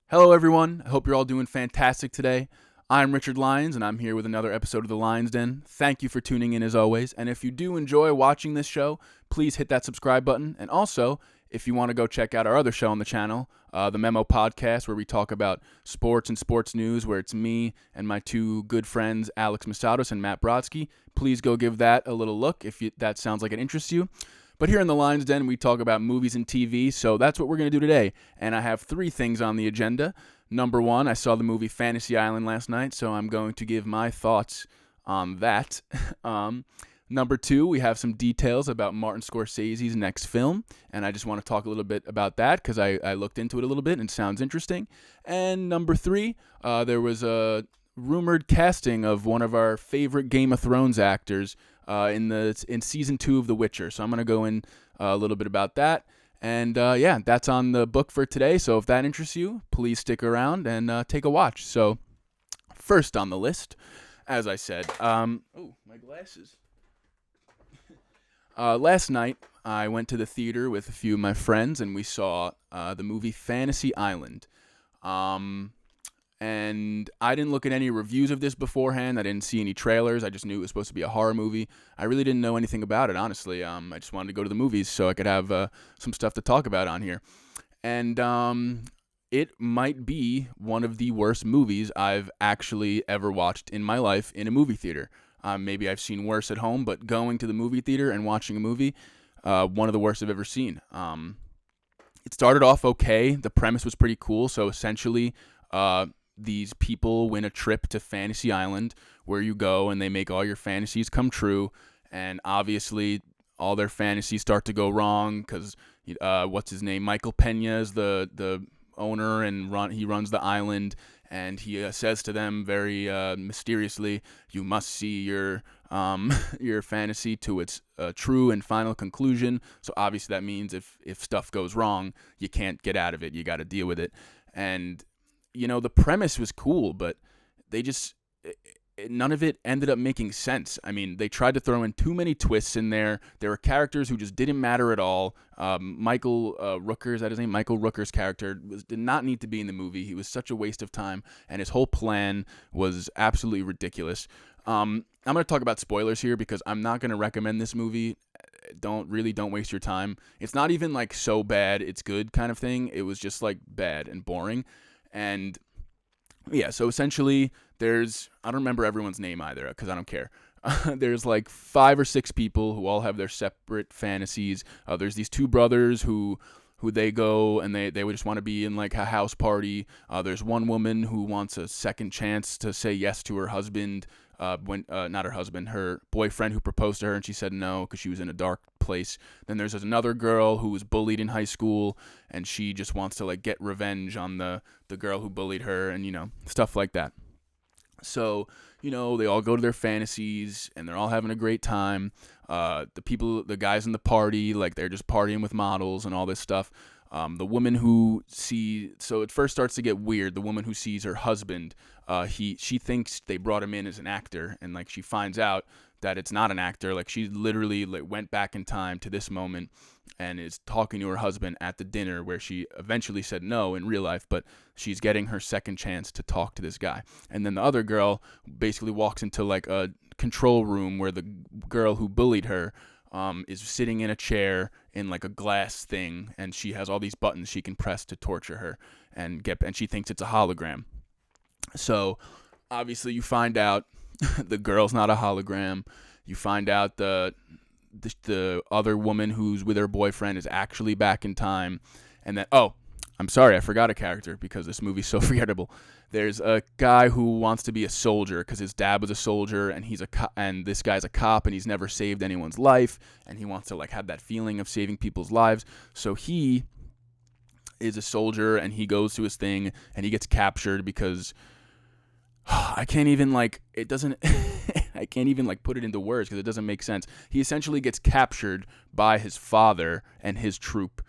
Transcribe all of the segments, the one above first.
Hello, everyone. I hope you're all doing fantastic today. I'm Richard Lyons, and I'm here with another episode of the Lyons Den. Thank you for tuning in as always. And if you do enjoy watching this show, please hit that subscribe button. And also, if you want to go check out our other show on the channel, the Memo Podcast, where we talk about sports and sports news, where it's me and my two good friends, Alex Masados and Matt Brodsky, please go give that a little look if that sounds like it interests you. But here in the Lyons Den, we talk about movies and TV, so that's what we're going to do today. And I have three things on the agenda. Number one, I saw the movie Fantasy Island last night, so I'm going to give my thoughts on that. Number two, we have some details about Martin Scorsese's next film, and I just want to talk a little bit about that because I looked into it a little bit and it sounds interesting. And number three, there was a rumored casting of one of our favorite Game of Thrones actors in season 2 of The Witcher. So I'm going to go in a little bit about that. And that's on the book for today. So if that interests you, please stick around and take a watch. So first on the list, as I said, my glasses. Last night, I went to the theater with a few of my friends, and we saw the movie Fantasy Island. And I didn't look at any reviews of this beforehand. I didn't see any trailers. I just knew it was supposed to be a horror movie. I really didn't know anything about it, honestly. I just wanted to go to the movies so I could have some stuff to talk about on here. And it might be one of the worst movies I've actually ever watched in my life in a movie theater. Maybe I've seen worse at home, but going to the movie theater and watching a movie, one of the worst I've ever seen. It started off okay. The premise was pretty cool. So essentially, these people win a trip to Fantasy Island where you go and they make all your fantasies come true. And obviously, all their fantasies start to go wrong because, what's his name? Michael Pena is the owner, and he runs the island. And he says to them very mysteriously, "You must see your fantasy to its true and final conclusion." So obviously that means if stuff goes wrong, you can't get out of it. You got to deal with it. And the premise was cool, but none of it ended up making sense. I mean, they tried to throw in too many twists in there. There were characters who just didn't matter at all. Michael Rooker, is that his name? Michael Rooker's character did not need to be in the movie. He was such a waste of time, and his whole plan was absolutely ridiculous. I'm going to talk about spoilers here because I'm not going to recommend this movie. Don't waste your time. It's not even like so bad it's good kind of thing. It was just like bad and boring. And yeah, so essentially I don't remember everyone's name either because I don't care. There's like 5 or 6 people who all have their separate fantasies. There's these 2 brothers who they go and they would just want to be in like a house party. There's one woman who wants a second chance to say yes to her husband. Not her husband, her boyfriend who proposed to her, and she said no because she was in a dark place. Then there's another girl who was bullied in high school, and she just wants to like get revenge on the girl who bullied her, and stuff like that. So they all go to their fantasies, and they're all having a great time. The guys in the party, like they're just partying with models and all this stuff. The woman so it first starts to get weird. The woman who sees her husband, she thinks they brought him in as an actor, and like she finds out that it's not an actor. Like she literally like went back in time to this moment and is talking to her husband at the dinner where she eventually said no in real life, but she's getting her second chance to talk to this guy. And then the other girl basically walks into like a control room where the girl who bullied her is sitting in a chair in like a glass thing, and she has all these buttons she can press to torture her and she thinks it's a hologram. So obviously you find out the girl's not a hologram. You find out the other woman who's with her boyfriend is actually back in time. And then, I'm sorry, I forgot a character because this movie's so forgettable. There's a guy who wants to be a soldier because his dad was a soldier, and and this guy's a cop, and he's never saved anyone's life, and he wants to like have that feeling of saving people's lives. So he is a soldier, and he goes to his thing, and he gets captured because I can't even like it doesn't. I can't even like put it into words because it doesn't make sense. He essentially gets captured by his father and his troop.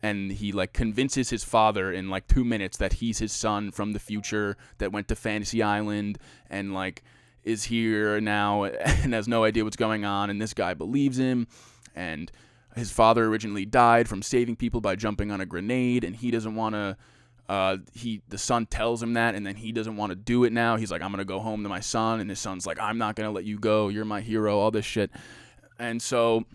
And he like convinces his father in like 2 minutes that he's his son from the future that went to Fantasy Island and like is here now and has no idea what's going on. And this guy believes him. And his father originally died from saving people by jumping on a grenade, and he doesn't want to The son tells him that, and then he doesn't want to do it now. He's like, I'm gonna go home to my son, and his son's like, I'm not gonna let you go. You're my hero. All this shit, and so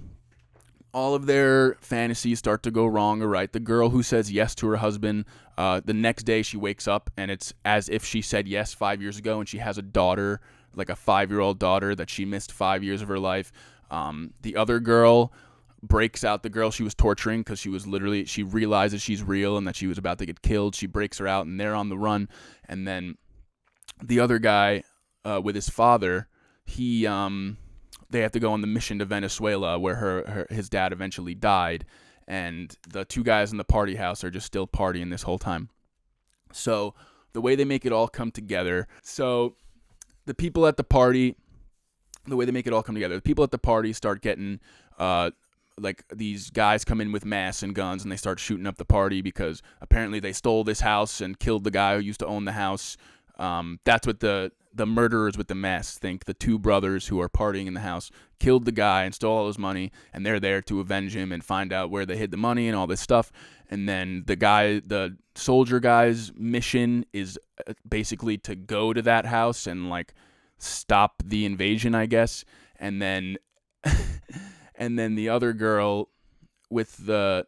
all of their fantasies start to go wrong or right. The girl who says yes to her husband, the next day she wakes up, and it's as if she said yes 5 years ago, and she has a daughter, like a 5-year-old daughter that she missed 5 years of her life. The other girl breaks out, the girl she was torturing, because she realizes she's real and that she was about to get killed. She breaks her out, and they're on the run. And then the other guy, with his father, they have to go on the mission to Venezuela, where his dad eventually died, and the two guys in the party house are just still partying this whole time. So the way they make it all come together, the people at the party start getting, like, these guys come in with masks and guns, and they start shooting up the party because apparently they stole this house and killed the guy who used to own the house. That's what the murderers with the masks think. The two brothers who are partying in the house killed the guy and stole all his money, and they're there to avenge him and find out where they hid the money and all this stuff. And then the soldier guy's mission is basically to go to that house and, like, stop the invasion, I guess. And then and then the other girl with I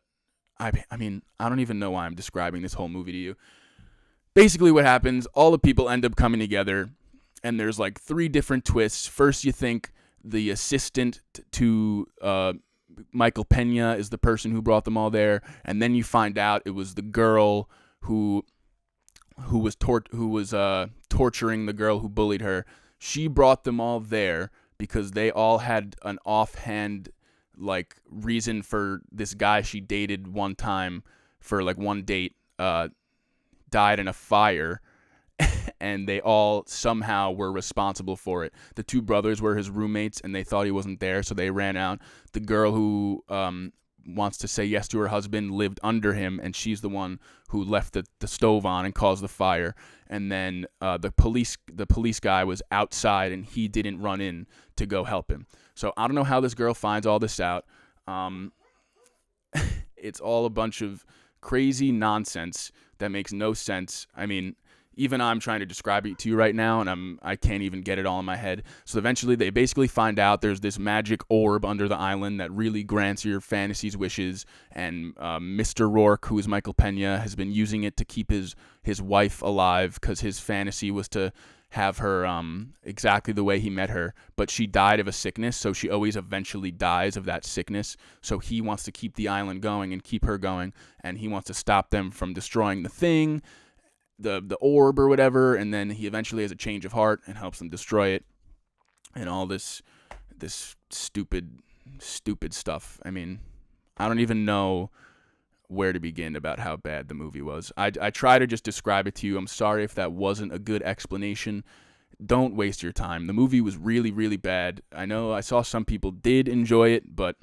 don't even know why I'm describing this whole movie to you. Basically what happens, all the people end up coming together, and there's like 3 different twists. First, you think the assistant to Michael Pena is the person who brought them all there, and then you find out it was the girl who was torturing the girl who bullied her. She brought them all there because they all had an offhand, like, reason for this guy she dated one time for, like, one date died in a fire, and they all somehow were responsible for it. The 2 brothers were his roommates, and they thought he wasn't there, so they ran out. The girl who wants to say yes to her husband lived under him, and she's the one who left the stove on and caused the fire. And then the police guy was outside, and he didn't run in to go help him. So I don't know how this girl finds all this out. It's all a bunch of crazy nonsense that makes no sense. I mean, even I'm trying to describe it to you right now, and I can't even get it all in my head. So eventually they basically find out there's this magic orb under the island that really grants your fantasies wishes, and Mr. Rourke, who is Michael Pena, has been using it to keep his wife alive because his fantasy was to have her exactly the way he met her, but she died of a sickness, so she always eventually dies of that sickness. So he wants to keep the island going and keep her going, and he wants to stop them from destroying the thing, the orb or whatever, and then he eventually has a change of heart and helps them destroy it, and all this stupid stuff. I mean, I don't even know where to begin about how bad the movie was. I try to just describe it to you. I'm sorry if that wasn't a good explanation. Don't waste your time. The movie was really, really bad. I know I saw some people did enjoy it, but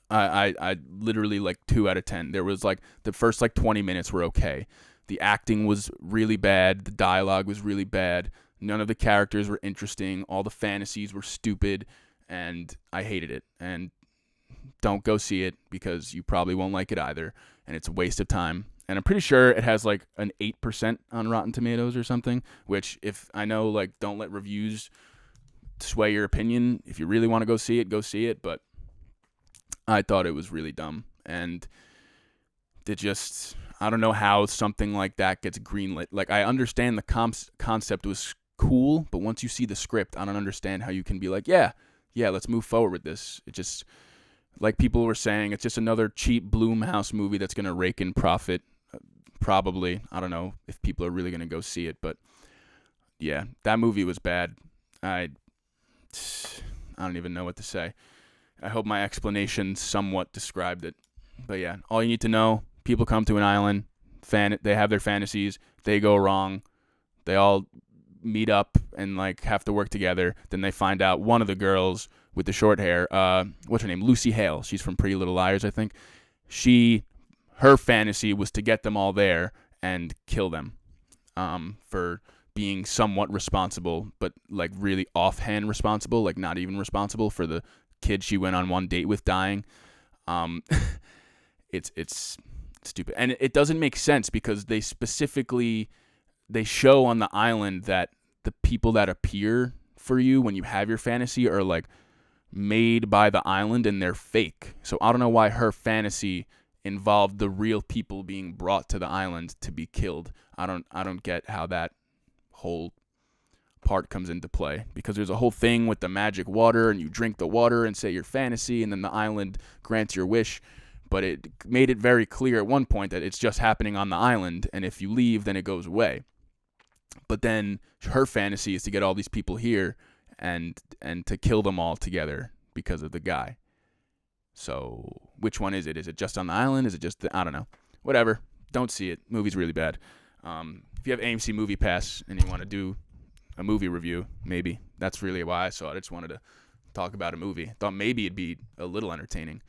I literally, like, 2 out of 10. There was, like, the first, like, 20 minutes were okay. The acting was really bad. The dialogue was really bad. None of the characters were interesting. All the fantasies were stupid, and I hated it. And don't go see it because you probably won't like it either, and it's a waste of time. And I'm pretty sure it has like an 8% on Rotten Tomatoes or something, which, if I know, like, don't let reviews sway your opinion. If you really want to go see it, but I thought it was really dumb, and I don't know how something like that gets greenlit. Like, I understand the concept was cool, but once you see the script, I don't understand how you can be like, yeah, let's move forward with this. It just, like people were saying, it's just another cheap Blumhouse movie that's going to rake in profit, probably. I don't know if people are really going to go see it, but yeah, that movie was bad. I don't even know what to say. I hope my explanation somewhat described it. But yeah, all you need to know, people come to an island, they have their fantasies, they go wrong, they all meet up and, like, have to work together. Then they find out one of the girls with the short hair, what's her name? Lucy Hale. She's from Pretty Little Liars, I think. Her fantasy was to get them all there and kill them for being somewhat responsible, but, like, really offhand responsible, like not even responsible for the kid she went on one date with dying. It's stupid. And it doesn't make sense because they show on the island that the people that appear for you when you have your fantasy are like made by the island and they're fake. So I don't know why her fantasy involved the real people being brought to the island to be killed. I don't get how that whole part comes into play, because there's a whole thing with the magic water and you drink the water and say your fantasy and then the island grants your wish. But it made it very clear at one point that it's just happening on the island, and if you leave, then it goes away. But then her fantasy is to get all these people here and to kill them all together because of the guy. So which one is it? Is it just on the island? Is it just I don't know. Whatever. Don't see it. Movie's really bad. If you have AMC Movie Pass and you want to do a movie review, maybe. That's really why I saw it. I just wanted to talk about a movie. Thought maybe it'd be a little entertaining.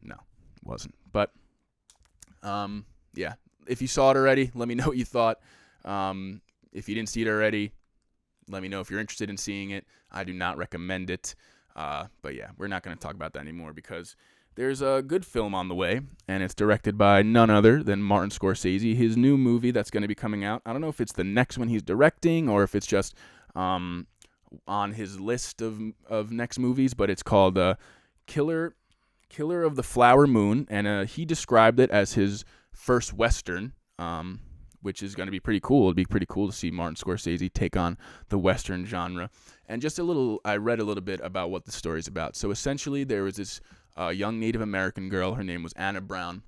No. Wasn't. But yeah, if you saw it already, let me know what you thought. If you didn't see it already, let me know if you're interested in seeing it. I do not recommend it. But yeah, we're not going to talk about that anymore because there's a good film on the way, and it's directed by none other than Martin Scorsese. His new movie that's going to be coming out, I don't know if it's the next one he's directing or if it's just on his list of next movies, but it's called Killer of the Flower Moon, and he described it as his first Western, which is going to be pretty cool. It'd be pretty cool to see Martin Scorsese take on the Western genre. And just I read a little bit about what the story's about. So essentially there was this young Native American girl. Her name was Anna Brown,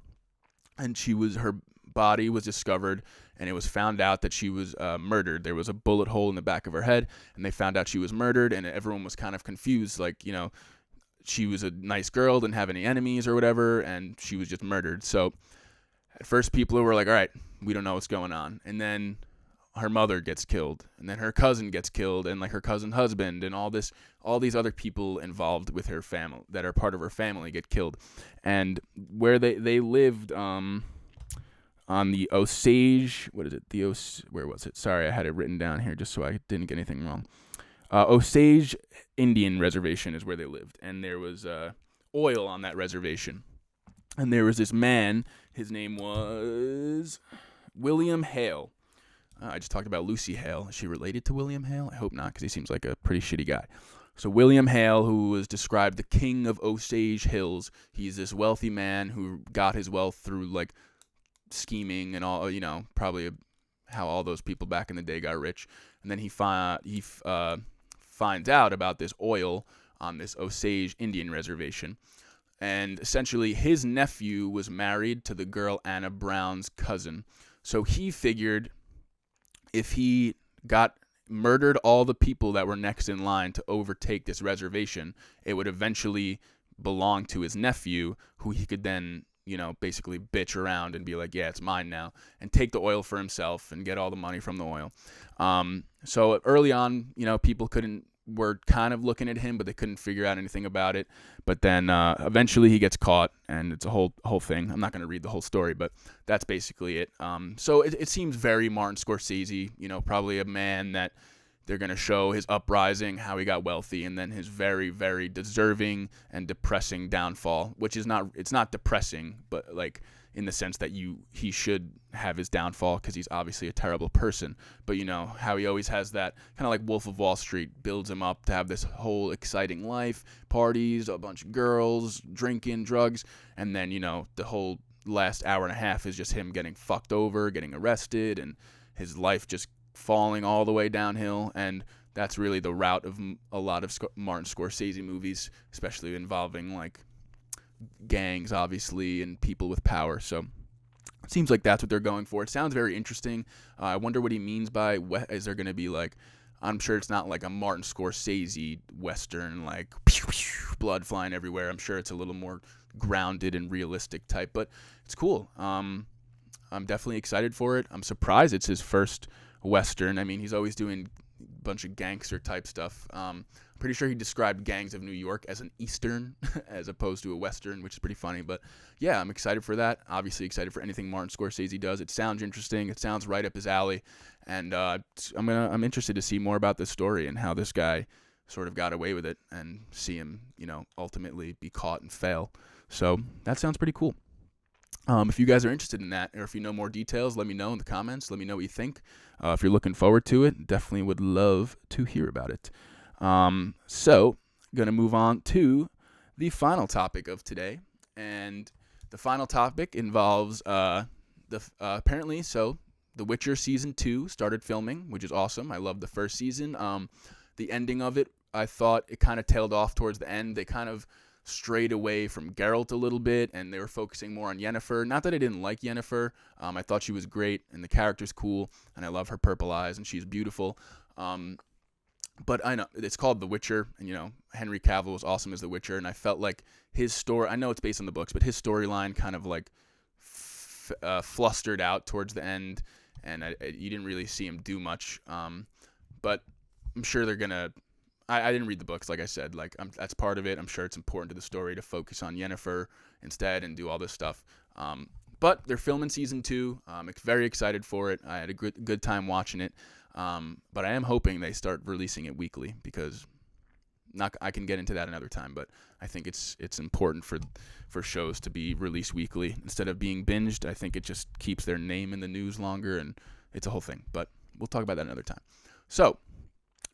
and her body was discovered, and it was found out that she was murdered. There was a bullet hole in the back of her head, and they found out she was murdered, and everyone was kind of confused, like, she was a nice girl, didn't have any enemies or whatever, and she was just murdered. So at first people were like, all right, we don't know what's going on. And then her mother gets killed, and then her cousin gets killed, and like her cousin's husband, and all these other people involved with her family that are part of her family get killed. And where they lived on the Osage, where was it? Sorry, I had it written down here just so I didn't get anything wrong. Osage Indian Reservation is where they lived, and there was oil on that reservation. And there was this man, his name was William Hale. I just talked about Lucy Hale. Is she related to William Hale? I hope not, because he seems like a pretty shitty guy. So William Hale, who was described the king of Osage Hills, he's this wealthy man who got his wealth through like scheming and all, probably how all those people back in the day got rich. And then he finds out about this oil on this Osage Indian reservation. And essentially his nephew was married to the girl Anna Brown's cousin. So he figured if he murdered all the people that were next in line to overtake this reservation, it would eventually belong to his nephew, who he could then, basically bitch around and be like, yeah, it's mine now, and take the oil for himself and get all the money from the oil. So early on, people were kind of looking at him, but they couldn't figure out anything about it. But then eventually he gets caught, and it's a whole thing. I'm not going to read the whole story, but that's basically it. So it seems very Martin Scorsese, probably a man that they're going to show his uprising, how he got wealthy, and then his very, very deserving and depressing downfall, which is it's not depressing, but like in the sense that he should have his downfall because he's obviously a terrible person. But how he always has that kind of like Wolf of Wall Street, builds him up to have this whole exciting life, parties, a bunch of girls, drinking, drugs, and then the whole last hour and a half is just him getting fucked over, getting arrested, and his life just falling all the way downhill. And that's really the route of a lot of Martin Scorsese movies, especially involving like gangs, obviously, and people with power. So it seems like that's what they're going for. It sounds very interesting. I wonder what he means by is there going to be like, I'm sure it's not like a Martin Scorsese Western, like pew, pew, blood flying everywhere. I'm sure it's a little more grounded and realistic type, but it's cool. I'm definitely excited for it. I'm surprised it's his first Western. I mean, he's always doing a bunch of gangster type stuff. Pretty sure he described Gangs of New York as an Eastern as opposed to a Western, which is pretty funny. But yeah, I'm excited for that. Obviously excited for anything Martin Scorsese does. It sounds interesting. It sounds right up his alley. And I'm interested to see more about this story and how this guy sort of got away with it, and see him, ultimately be caught and fail. So that sounds pretty cool. If you guys are interested in that, or if you know more details, let me know in the comments. Let me know what you think. If you're looking forward to it, definitely would love to hear about it. So, going to move on to the final topic of today. And the final topic involves apparently, The Witcher Season 2 started filming, which is awesome. I love the first season. The ending of it, I thought it kind of tailed off towards the end. They kind of strayed away from Geralt a little bit, and they were focusing more on Yennefer. Not that I didn't like Yennefer. I thought she was great, and the character's cool, and I love her purple eyes, and she's beautiful. But I know it's called The Witcher, and Henry Cavill was awesome as The Witcher, and I felt like his story. I know it's based on the books, but his storyline kind of like flustered out towards the end, and you didn't really see him do much. But I'm sure they're gonna. I didn't read the books, like I said. That's part of it. I'm sure it's important to the story to focus on Yennefer instead and do all this stuff. But they're filming season 2. I'm very excited for it. I had a good time watching it. But I am hoping they start releasing it weekly because I can get into that another time. But I think it's important for shows to be released weekly instead of being binged. I think it just keeps their name in the news longer, and it's a whole thing. But we'll talk about that another time. So,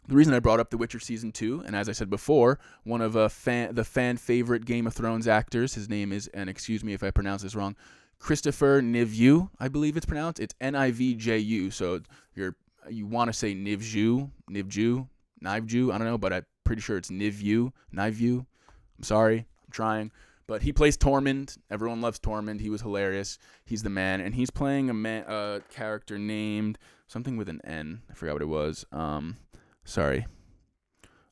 the reason I brought up The Witcher Season 2, and as I said before, one of the fan favorite Game of Thrones actors, his name is, and excuse me if I pronounce this wrong, Kristofer Hivju, I believe it's pronounced. It's Nivju, so you want to say Nivju, I don't know, but I'm pretty sure it's Nivju. I'm sorry, I'm trying. But he plays Tormund. Everyone loves Tormund. He was hilarious. He's the man, and he's playing a character named something with an N. I forgot what it was.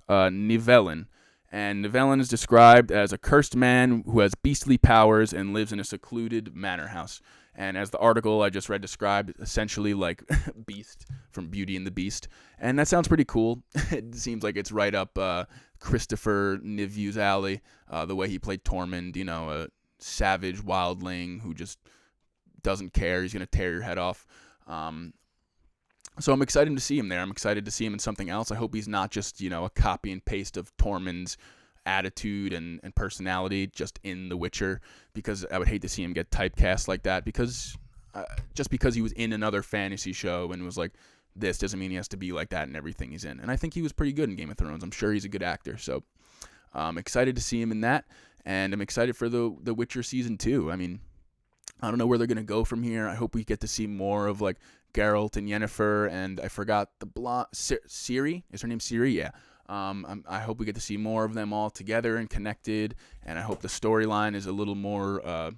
Nivellen. And Nivellen is described as a cursed man who has beastly powers and lives in a secluded manor house. And as the article I just read described, essentially like Beast from Beauty and the Beast. And that sounds pretty cool. It seems like it's right up Kristofer Hivju's alley, the way he played Tormund, a savage wildling who just doesn't care. He's going to tear your head off. So I'm excited to see him there. I'm excited to see him in something else. I hope he's not just, a copy and paste of Tormund's attitude and personality just in The Witcher, because I would hate to see him get typecast like that, because just because he was in another fantasy show and was like this doesn't mean he has to be like that in everything he's in. And I think he was pretty good in Game of Thrones. I'm sure he's a good actor. So I'm excited to see him in that, and I'm excited for the Witcher Season 2. I mean, I don't know where they're going to go from here. I hope we get to see more of like Geralt and Yennefer, and I forgot the Ciri. Is her name Ciri? Yeah. I hope we get to see more of them all together and connected, and I hope the storyline is a little more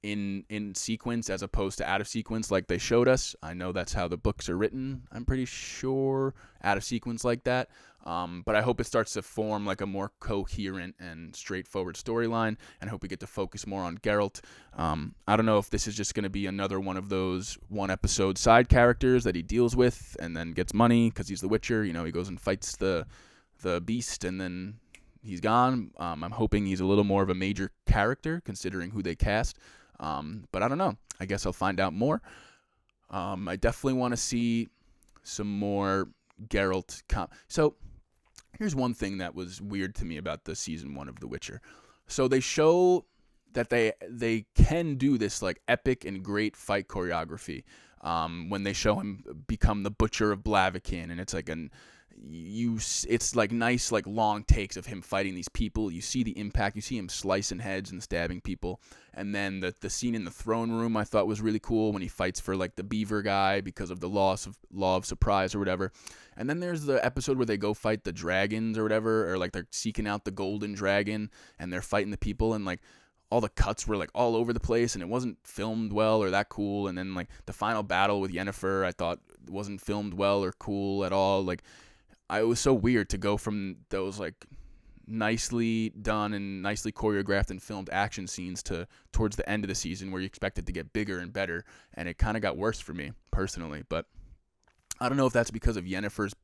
in sequence as opposed to out of sequence like they showed us. I know that's how the books are written. I'm pretty sure out of sequence like that. But I hope it starts to form like a more coherent and straightforward storyline, and I hope we get to focus more on Geralt. I don't know if this is just going to be another one of those one-episode side characters that he deals with and then gets money because he's the Witcher. He goes and fights the beast and then he's gone. I'm hoping he's a little more of a major character considering who they cast. But I don't know. I guess I'll find out more. I definitely want to see some more Geralt. So here's one thing that was weird to me about the season 1 of The Witcher. So they show that they can do this like epic and great fight choreography when they show him become the Butcher of Blaviken, and it's like it's like nice like long takes of him fighting these people. You see the impact. You see him slicing heads and stabbing people. And then the scene in the throne room I thought was really cool when he fights for like the beaver guy because of the law of surprise or whatever. And then there's the episode where they go fight the dragons or whatever, or like they're seeking out the golden dragon and they're fighting the people, and like all the cuts were like all over the place and it wasn't filmed well or that cool. And then like the final battle with Yennefer I thought wasn't filmed well or cool at all. Like it was so weird to go from those like nicely done and nicely choreographed and filmed action scenes to towards the end of the season where you expect it to get bigger and better, and it kind of got worse for me personally. But I don't know if that's because of Yennefer's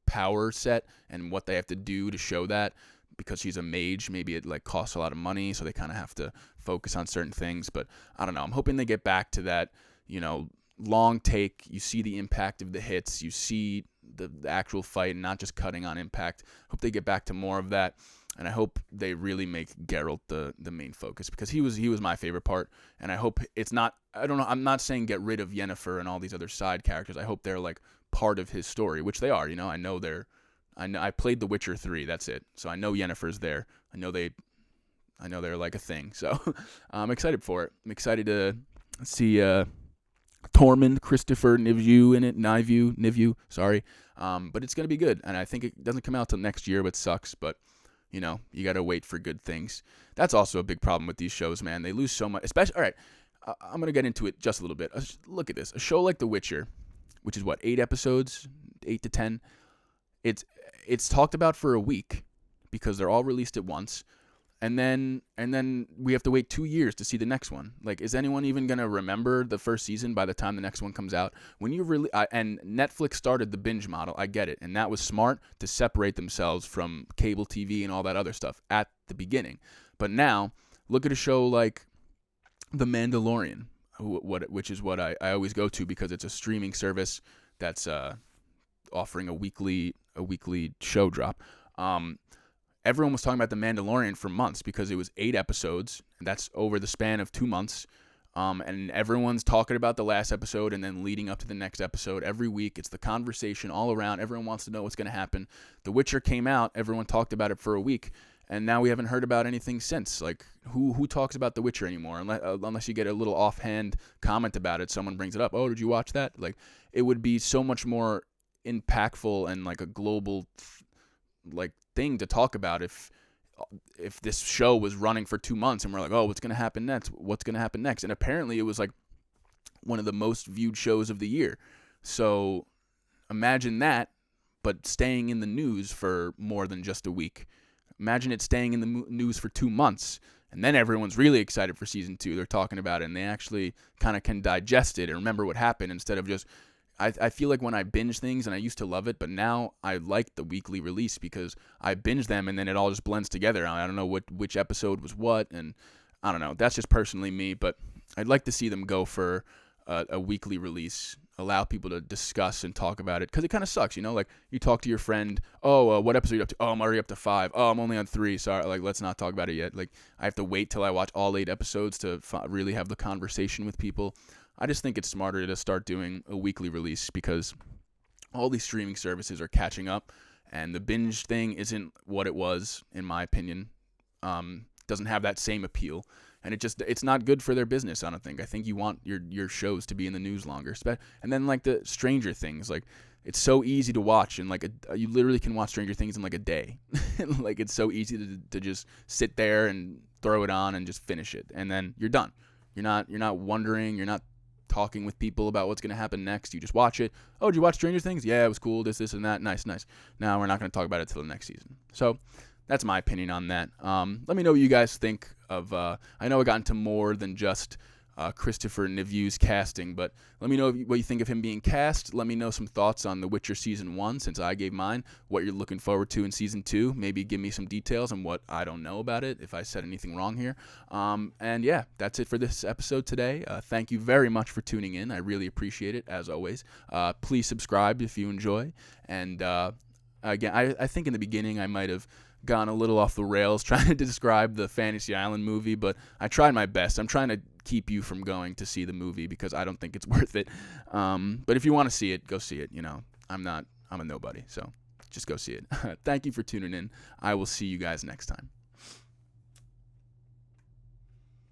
power set and what they have to do to show that, because she's a mage. Maybe it like costs a lot of money, so they kind of have to focus on certain things. But I don't know. I'm hoping they get back to that, long take. You see the impact of the hits. You see the actual fight and not just cutting on impact. Hope they get back to more of that. And I hope they really make Geralt the main focus, because he was my favorite part. And I hope it's not, I don't know, I'm not saying get rid of Yennefer and all these other side characters. I hope they're like part of his story, which they are. I played The Witcher 3. That's it. So I know Yennefer's there. I know they're like a thing. So I'm excited for it. I'm excited to see Tormund, Kristofer Hivju in it. Nivyu, sorry. But it's going to be good. And I think it doesn't come out till next year, which sucks. But, you got to wait for good things. That's also a big problem with these shows, man. They lose so much. Especially, all right, I'm going to get into it just a little bit. Look at this. A show like The Witcher, which is what, 8 episodes? 8 to 10? It's talked about for a week because they're all released at once, and then we have to wait 2 years to see the next one. Like, is anyone even gonna remember the first season by the time the next one comes out? When you really and Netflix started the binge model, I get it, and that was smart to separate themselves from cable TV and all that other stuff at the beginning. But now, look at a show like The Mandalorian, which is what I always go to because it's a streaming service that's offering a weekly show drop. Everyone was talking about The Mandalorian for months because it was 8 episodes, and that's over the span of 2 months. And everyone's talking about the last episode and then leading up to the next episode every week. It's the conversation all around. Everyone wants to know what's going to happen. The Witcher came out. Everyone talked about it for a week, and now we haven't heard about anything since. Like, who talks about The Witcher anymore? Unless you get a little offhand comment about it, someone brings it up. Oh, did you watch that? Like, it would be so much more impactful and like a global thing to talk about if this show was running for 2 months and we're like, oh, what's going to happen next? And apparently it was like one of the most viewed shows of the year. So imagine that, but staying in the news for more than just a week. Imagine it staying in the news for 2 months, and then everyone's really excited for season 2. They're talking about it, and they actually kind of can digest it and remember what happened instead of just, I feel like when I binge things, and I used to love it, but now I like the weekly release because I binge them and then it all just blends together. I don't know which episode was what, and I don't know. That's just personally me, but I'd like to see them go for a weekly release, allow people to discuss and talk about it, because it kind of sucks, like you talk to your friend, what episode are you up to? Oh, I'm already up to 5. Oh, I'm only on 3. Sorry, like, let's not talk about it yet. Like, I have to wait till I watch all 8 episodes to really have the conversation with people. I just think it's smarter to start doing a weekly release because all these streaming services are catching up, and the binge thing isn't what it was, in my opinion. Doesn't have that same appeal, and it's not good for their business, I don't think. I think you want your shows to be in the news longer. And then like the Stranger Things, like it's so easy to watch, and like you literally can watch Stranger Things in like a day. Like, it's so easy to just sit there and throw it on and just finish it, and then you're done. You're not wondering, you're not talking with people about what's going to happen next. You just watch it. Oh, did you watch Stranger Things? Yeah, it was cool. This and that. Nice. Now we're not going to talk about it till the next season. So that's my opinion on that. Let me know what you guys think of. I know I got into more than just Kristofer Hivju's casting, but let me know what you think of him being cast. Let me know some thoughts on The Witcher Season 1, since I gave mine, what you're looking forward to in Season 2. Maybe give me some details on what I don't know about it, if I said anything wrong here. And yeah, that's it for this episode today. Thank you very much for tuning in. I really appreciate it, as always. Please subscribe if you enjoy. And again, I think in the beginning I might have gone a little off the rails trying to describe the Fantasy Island movie, but I tried my best. I'm trying to keep you from going to see the movie because I don't think it's worth it. But if you want to see it, go see it. I'm a nobody, so just go see it. Thank you for tuning in. I will see you guys next time.